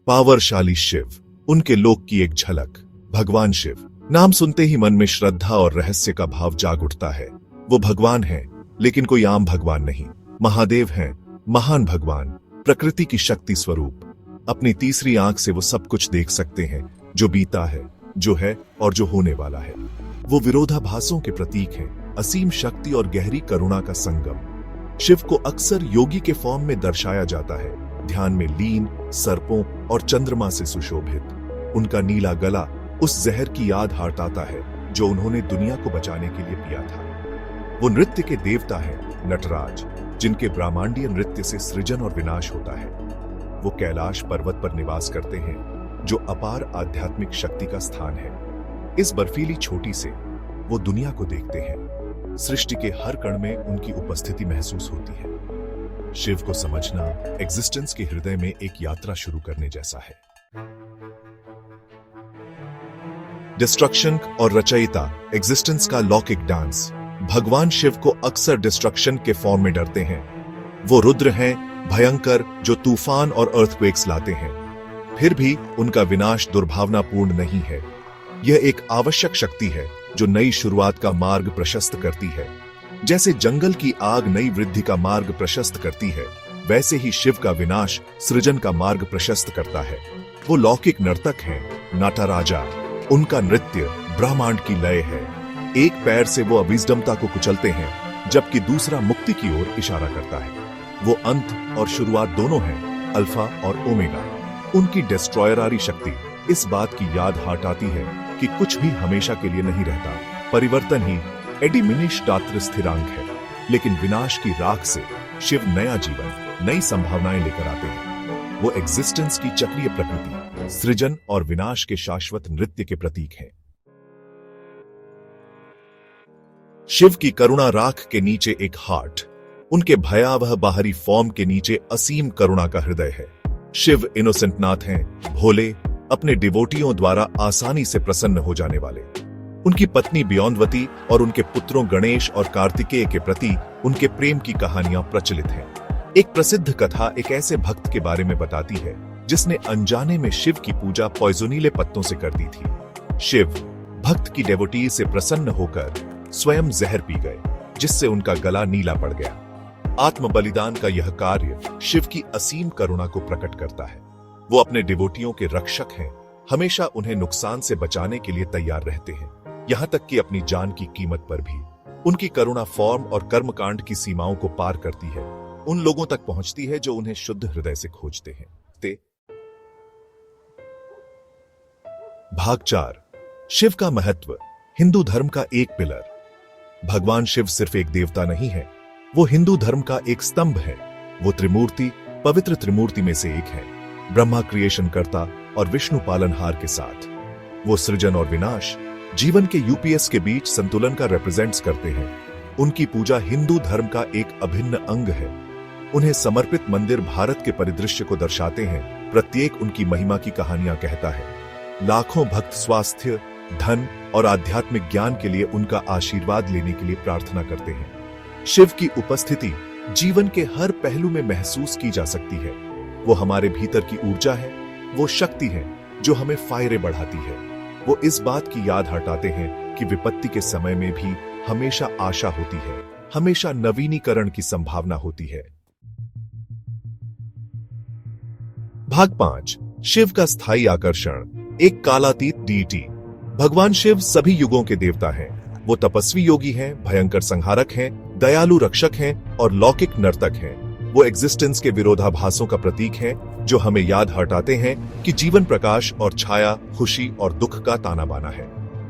पावरशाली शिव, उनके लोक की एक झलक। भगवान शिव नाम सुनते ही मन में श्रद्धा और रहस्य का भाव जाग उठता है। वो भगवान हैं, लेकिन कोई आम भगवान नहीं। महादेव हैं, महान भगवान, प्रकृति की शक्ति स्वरूप। अपनी तीसरी आंख से वो सब कुछ देख सकते हैं, जो बीता है, जो है और जो होने वाला है। वो विरोधाभासों के प्रतीक हैं, असीम शक्ति और गहरी करुणा का संगम। शिव को अक्सर योगी के फॉर्म में दर्शाया जाता है, ध्यान में लीन, सर्पों और चंद्रमा से सुशोभित। उनका नीला गला उस जहर की याद हटाता है जो उन्होंने दुनिया को बचाने के लिए पिया था। वो नृत्य के देवता हैं, नटराज, जिनके ब्रह्मांडीय नृत्य से सृजन और विनाश होता है। वो कैलाश पर्वत पर निवास करते हैं, जो अपार आध्यात्मिक शक्ति का स्थान है। इस बर्फीली चोटी से वो दुनिया को देखते हैं। सृष्टि के हर कण में उनकी उपस्थिति महसूस होती है। शिव को समझना एग्जिस्टेंस के हृदय में एक यात्रा शुरू करने जैसा है। डिस्ट्रक्शन और रचयिता, एग्जिस्टेंस का लौकिक डांस। भगवान शिव को अक्सर डिस्ट्रक्शन के फॉर्म में डरते हैं। वो रुद्र हैं, भयंकर, जो तूफान और अर्थक्वेक्स लाते हैं। फिर भी उनका विनाश दुर्भावनापूर्ण नहीं है। यह एक आवश्यक शक्ति है जो नई शुरुआत का मार्ग प्रशस्त करती है। जैसे जंगल की आग नई वृद्धि का मार्ग प्रशस्त करती है, वैसे ही शिव का विनाश सृजन का मार्ग प्रशस्त करता है। वो लौकिक नर्तक हैं, नटराजा। उनका नृत्य ब्रह्मांड की लय है। एक पैर से वो अविजडमता को कुचलते हैं, जबकि दूसरा मुक्ति की ओर इशारा करता है। वो अंत और शुरुआत दोनों हैं, अल्फा और ओमेगा। उनकी डिस्ट्रॉयरारी शक्ति इस बात की याद हटाती है कि कुछ भी हमेशा के लिए नहीं रहता। परिवर्तन ही एडिमिनिश्डात्र स्थिरांक है। लेकिन विनाश की राख से शिव नया जीवन, नई संभावनाएं लेकर आते हैं। वो एग्जिस्टेंस की चक्रीय प्रकृति, सृजन और विनाश के शाश्वत नृत्य के प्रतीक हैं। शिव की करुणा राख के नीचे एक हार्ट, उनके भयावह बाहरी फॉर्म के नीचे असीम करुणा का हृदय है। शिव इनोसेंट नाथ हैं, भोले, अपने डिवोटियों द्वारा आसानी से प्रसन्न हो जाने वाले। उनकी पत्नी ब्योंदवती और उनके पुत्रों गणेश और कार्तिकेय के प्रति उनके प्रेम की कहानियां प्रचलित हैं। एक प्रसिद्ध कथा एक ऐसे भक्त के बारे में बताती है जिसने अनजाने में शिव की पूजा पॉइजनीले पत्तों से कर दी थी। शिव भक्त की डेवोटी से प्रसन्न होकर स्वयं जहर पी गए, जिससे उनका गला नीला पड़ गया। आत्म बलिदान का यह कार्य शिव की असीम करुणा को प्रकट करता है। वो अपने डिवोटियों के रक्षक हैं, हमेशा उन्हें नुकसान से बचाने के लिए तैयार रहते हैं, यहां तक कि अपनी जान की कीमत पर भी। उनकी करुणा फॉर्म और कर्मकांड की सीमाओं को पार करती है, उन लोगों तक पहुंचती है जो उन्हें शुद्ध हृदय से खोजते हैं। भाग 4, शिव का महत्व, हिंदू धर्म का एक पिलर। भगवान शिव सिर्फ एक देवता नहीं है, वो हिंदू धर्म का एक स्तंभ है। वो त्रिमूर्ति, पवित्र त्रिमूर्ति में से एक है, ब्रह्मा क्रिएशन करता और विष्णु पालनहार के साथ। वो सृजन और विनाश, जीवन के यूपीएस के बीच संतुलन का रिप्रेजेंट्स करते हैं। उनकी पूजा हिंदू धर्म का एक अभिन्न अंग है। उन्हें समर्पित मंदिर भारत के परिदृश्य को दर्शाते हैं, प्रत्येक उनकी महिमा की कहानियां कहता है। लाखों भक्त स्वास्थ्य, धन और आध्यात्मिक ज्ञान के लिए उनका आशीर्वाद लेने के लिए प्रार्थना करते हैं। शिव की उपस्थिति जीवन के हर पहलू में महसूस की जा सकती है। वो हमारे भीतर की ऊर्जा है, वो शक्ति है जो हमें फायरे बढ़ाती है। वो इस बात की याद हटाते हैं कि विपत्ति के समय में भी हमेशा आशा होती है, हमेशा नवीनीकरण की संभावना होती है। भाग 5, शिव का स्थायी आकर्षण, एक कालातीत डीटी। भगवान शिव सभी युगों के देवता हैं। वो तपस्वी योगी हैं, भयंकर संहारक हैं, दयालु रक्षक हैं और लौकिक नर्तक हैं। वो एग्जिस्टेंस के विरोधाभासों का प्रतीक हैं, जो हमें याद हटाते हैं कि जीवन प्रकाश और छाया, खुशी और दुख का ताना बाना है।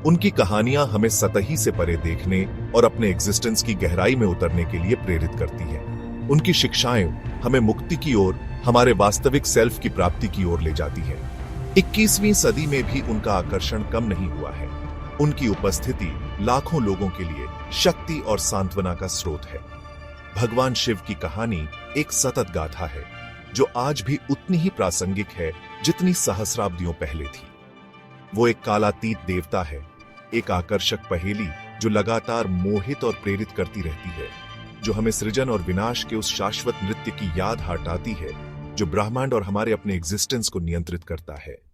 उनकी कहानियां हमें सतही से परे देखने और अपने एग्जिस्टेंस की गहराई में उतरने के लिए प्रेरित करती हैं। उनकी शिक्षाएं हमें मुक्ति की ओर, हमारे वास्तविक सेल्फ की प्राप्ति की ओर ले जाती हैं। 21वीं सदी में भी उनका आकर्षण कम नहीं हुआ है। उनकी उपस्थिति लाखों लोगों के लिए शक्ति और सांत्वना का स्रोत है। भगवान शिव की कहानी एक सतत गाथा है, जो आज भी उतनी ही प्रासंगिक है जितनी सहस्राब्दियों पहले थी। वो एक कालातीत देवता है, एक आकर्षक पहेली जो लगातार मोहित और प्रेरित करती रहती है, जो हमें सृजन और विनाश के उस शाश्वत नृत्य की याद हटाती है जो ब्रह्मांड और हमारे अपने एग्जिस्टेंस को नियंत्रित करता है।